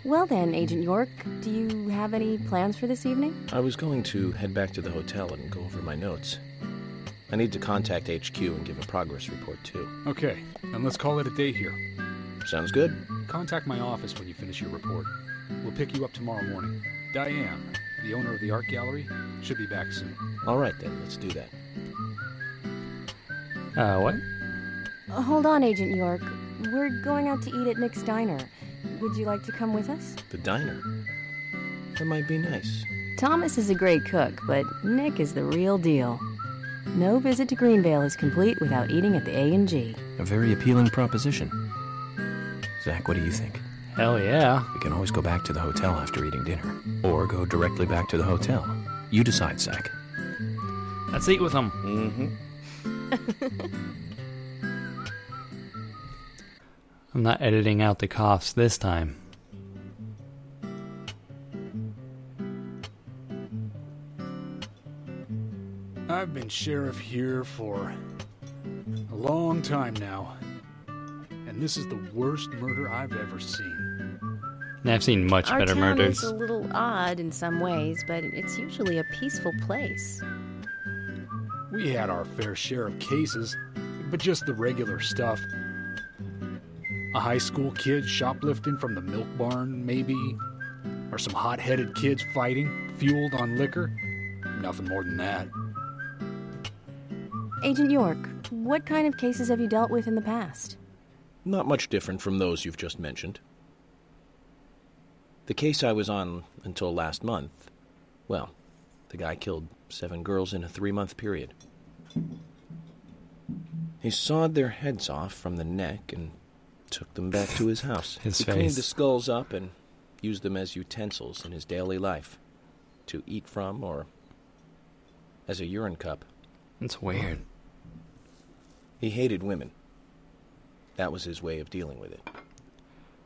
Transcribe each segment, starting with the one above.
Well then, Agent York, do you have any plans for this evening? I was going to head back to the hotel and go over my notes. I need to contact HQ and give a progress report, too. Okay, then let's call it a day here. Sounds good. Contact my office when you finish your report. We'll pick you up tomorrow morning. Diane, the owner of the art gallery, should be back soon. All right, then. Let's do that. What? Hold on, Agent York. We're going out to eat at Nick's Diner. Would you like to come with us? The diner? That might be nice. Thomas is a great cook, but Nick is the real deal. No visit to Greenvale is complete without eating at the A&G. A very appealing proposition. Zach, what do you think? Hell yeah. We can always go back to the hotel after eating dinner. Or go directly back to the hotel. You decide, Zach. Let's eat with them. Mm-hmm. I'm not editing out the coughs this time. I've been sheriff here for a long time now, and this is the worst murder I've ever seen. And I've seen much Our better town murders. is a little odd in some ways, but it's usually a peaceful place. We had our fair share of cases, but just the regular stuff. A high school kid shoplifting from the milk barn, maybe? Or some hot-headed kids fighting, fueled on liquor? Nothing more than that. Agent York, what kind of cases have you dealt with in the past? Not much different from those you've just mentioned. The case I was on until last month, well, the guy killed 7 girls in a 3-month period. He sawed their heads off from the neck and took them back to his house. His He face. cleaned the skulls up and used them as utensils in his daily life, to eat from or as a urine cup. It's weird. He hated women. That was his way of dealing with it.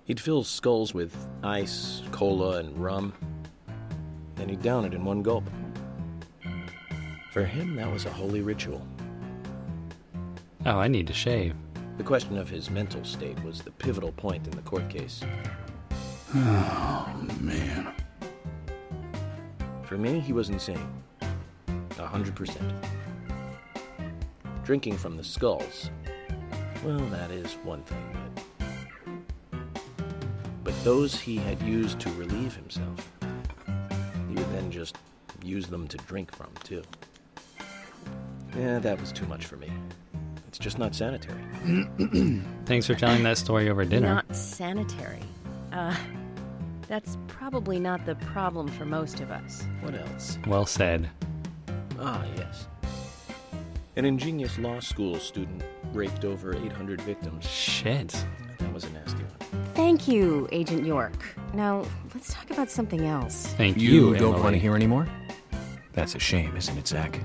He'd fill skulls with ice, cola, and rum, then he'd down it in one gulp. For him, that was a holy ritual. Oh, I need to shave. The question of his mental state was the pivotal point in the court case. Oh, man. For me, he was insane. 100%. Drinking from the skulls, well, that is one thing, but those he had used to relieve himself, he would then just use them to drink from, too. Yeah, that was too much for me. It's just not sanitary. Thanks for telling that story over dinner. Not sanitary. That's probably not the problem for most of us. What else? Well said. Ah, yes. An ingenious law school student raped over 800 victims. Shit. That was a nasty one. Thank you, Agent York. Now, let's talk about something else. Thank you, You don't Emily. want to hear anymore? That's a shame, isn't it, Zach?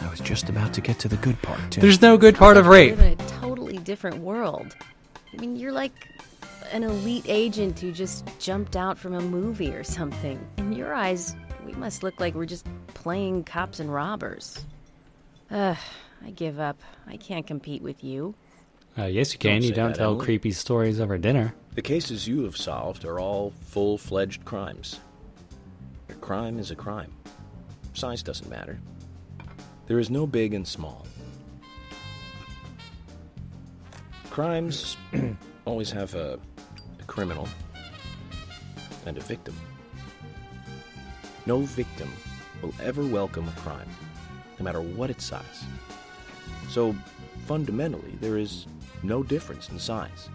I was just about to get to the good part, too. There's no good part of rape. You live in a totally different world. I mean, you're like an elite agent who just jumped out from a movie or something. In your eyes, we must look like we're just playing cops and robbers. I give up. I can't compete with you. Yes, you can. Don't You say don't that, tell Emily. creepy stories over dinner. The cases you have solved are all full-fledged crimes. A crime is a crime. Size doesn't matter. There is no big and small. Crimes always have a criminal and a victim. No victim will ever welcome a crime, no matter what its size. So, fundamentally, there is no difference in size.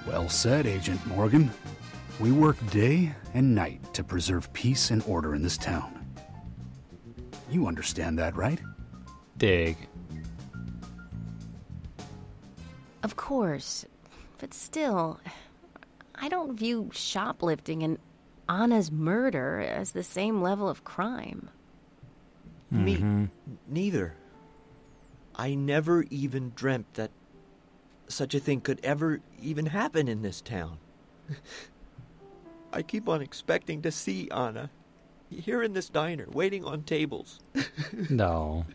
Well said, Agent Morgan. We work day and night to preserve peace and order in this town. You understand that, right? Dig. Of course. But still, I don't view shoplifting and Anna's murder as the same level of crime. Me neither. I never even dreamt that such a thing could ever even happen in this town. I keep on expecting to see Anna here in this diner, waiting on tables. No.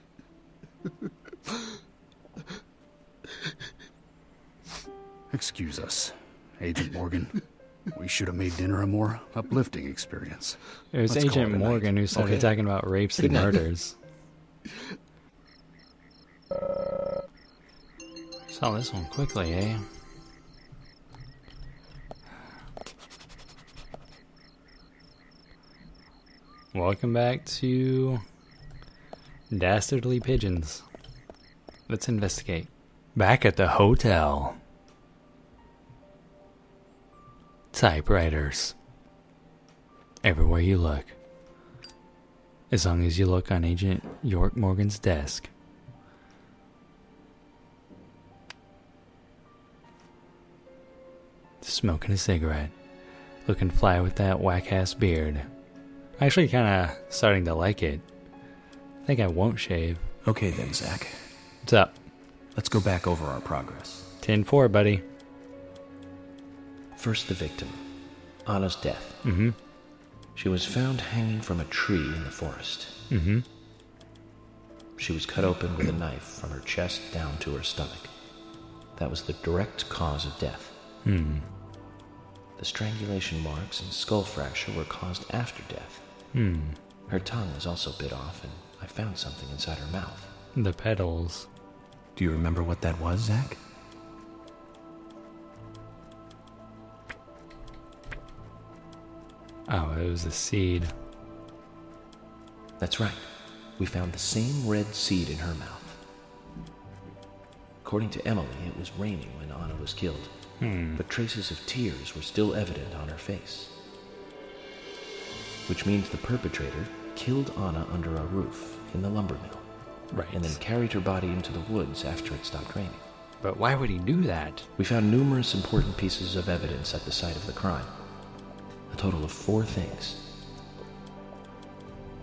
Excuse us, Agent Morgan. We should have made dinner a more uplifting experience. It was Let's call Agent it a night. Morgan who started Okay. talking about rapes Good and night. murders. Saw this one quickly, eh? Welcome back to Dastardly Pigeons. Let's investigate. Back at the hotel. Typewriters. Everywhere you look. As long as you look on Agent York Morgan's desk. Smoking a cigarette. Looking fly with that whack-ass beard. Actually kind of starting to like it. I think I won't shave. Okay then, Zach. What's up? Let's go back over our progress. 10-4, buddy. First, the victim, Anna's death. Mm-hmm. She was found hanging from a tree in the forest. Mm-hmm. She was cut open with a knife from her chest down to her stomach. That was the direct cause of death. Hmm. The strangulation marks and skull fracture were caused after death. Hmm. Her tongue was also bit off, and I found something inside her mouth. The petals. Do you remember what that was, Zach? Oh, it was a seed. That's right. We found the same red seed in her mouth. According to Emily, it was raining when Anna was killed, but traces of tears were still evident on her face. Which means the perpetrator killed Anna under a roof in the lumber mill, Right. and then carried her body into the woods after it stopped raining. But why would he do that? We found numerous important pieces of evidence at the site of the crime. A total of 4 things.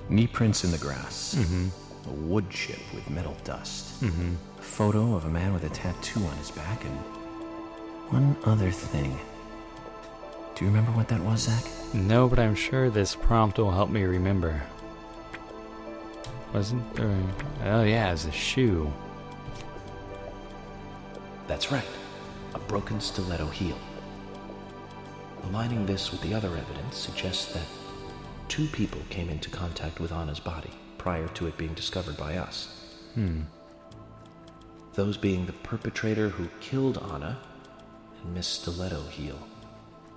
Knee prints in the grass. Mm-hmm. A wood chip with metal dust. Mm-hmm. A photo of a man with a tattoo on his back, and one other thing. Do you remember what that was, Zach? No, but I'm sure this prompt will help me remember. Wasn't there... Oh yeah, it's a shoe. That's right, a broken stiletto heel. Aligning this with the other evidence suggests that 2 people came into contact with Anna's body prior to it being discovered by us. Those being the perpetrator who killed Anna and Miss Stiletto Heel.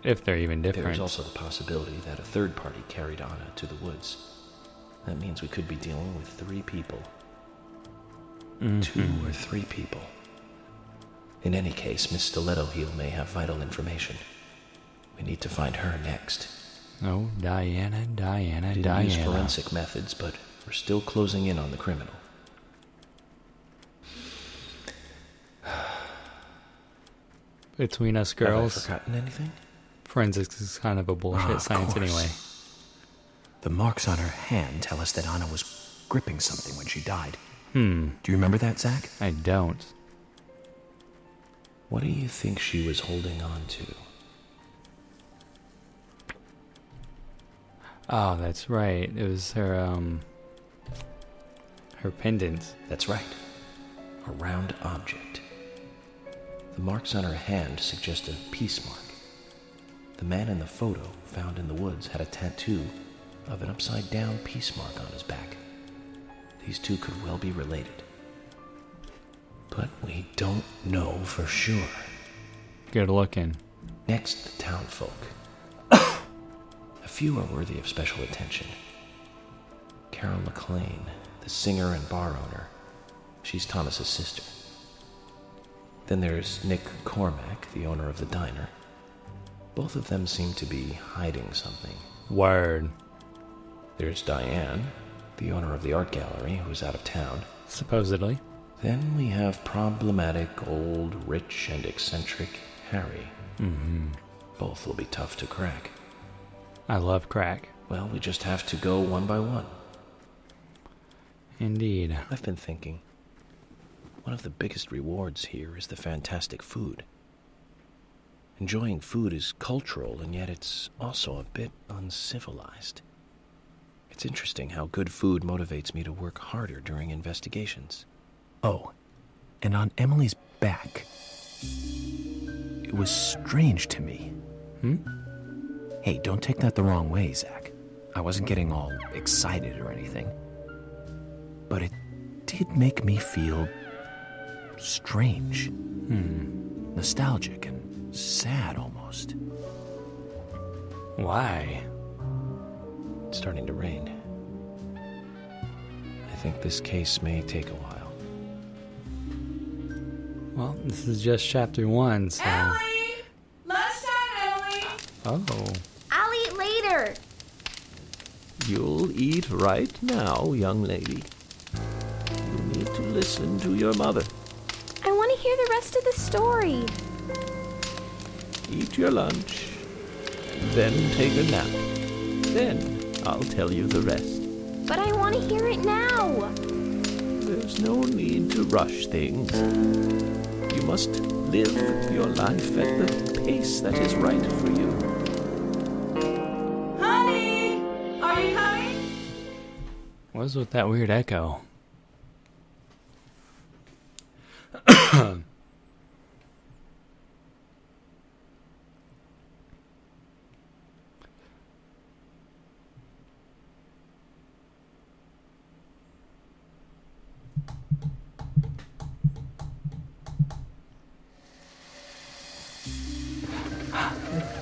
If they're even There different. is also the possibility that a third party carried Anna to the woods. That means we could be dealing with 3 people. 2 or 3 people. In any case, Miss Stiletto Heel may have vital information. We need to find her next. Oh, Diana. Didn't use forensic methods, but we're still closing in on the criminal. Between us Have I girls, forgotten anything? forensics is kind of a bullshit Of science course. anyway. The marks on her hand tell us that Anna was gripping something when she died. Hmm, Do you remember that, Zach? I don't. What do you think she was holding on to? Oh, that's right. It was her pendant. That's right. A round object. The marks on her hand suggest a peace mark. The man in the photo found in the woods had a tattoo of an upside-down peace mark on his back. These 2 could well be related. But we don't know for sure. Good looking. Next, the townfolk. A few are worthy of special attention. Carol McLean, the singer and bar owner. She's Thomas's sister. Then there's Nick Cormack, the owner of the diner. Both of them seem to be hiding something. Word. There's Diane, the owner of the art gallery, who's out of town. Supposedly. Then we have problematic, old, rich, and eccentric Harry. Mm-hmm. Both will be tough to crack. I love crack. Well, we just have to go one by one. Indeed. I've been thinking, one of the biggest rewards here is the fantastic food. Enjoying food is cultural, and yet it's also a bit uncivilized. It's interesting how good food motivates me to work harder during investigations. Oh, and on Emily's back, it was strange to me. Hey, don't take that the wrong way, Zach. I wasn't getting all excited or anything. But it did make me feel strange. Nostalgic and sad almost. Why? It's starting to rain. I think this case may take a while. Well, this is just chapter 1, so... Ellie! Lunchtime, Ellie! Oh. I'll eat later. You'll eat right now, young lady. You need to listen to your mother. I want to hear the rest of the story. Eat your lunch, and then take a nap. Then I'll tell you the rest. But I want to hear it now. There's no need to rush things. You must live your life at the pace that is right for you. Honey! Are you coming? What was with that weird echo?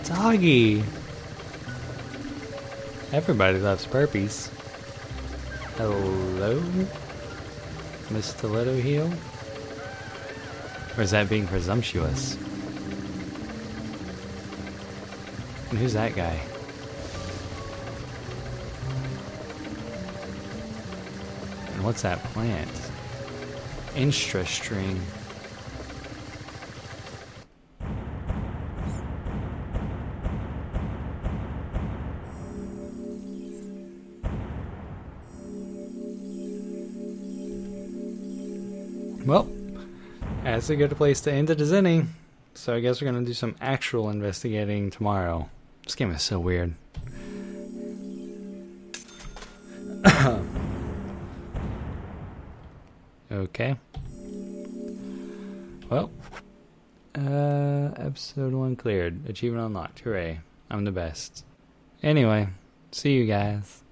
Doggy. Everybody loves burpees. Hello? Miss Stiletto Heel? Or is that being presumptuous? And who's that guy? And what's that plant? Instra string. Well, that's a good place to end it, isn't it? So I guess we're going to do some actual investigating tomorrow. This game is so weird. Okay. Well, episode 1 cleared. Achievement unlocked. Hooray. I'm the best. Anyway, see you guys.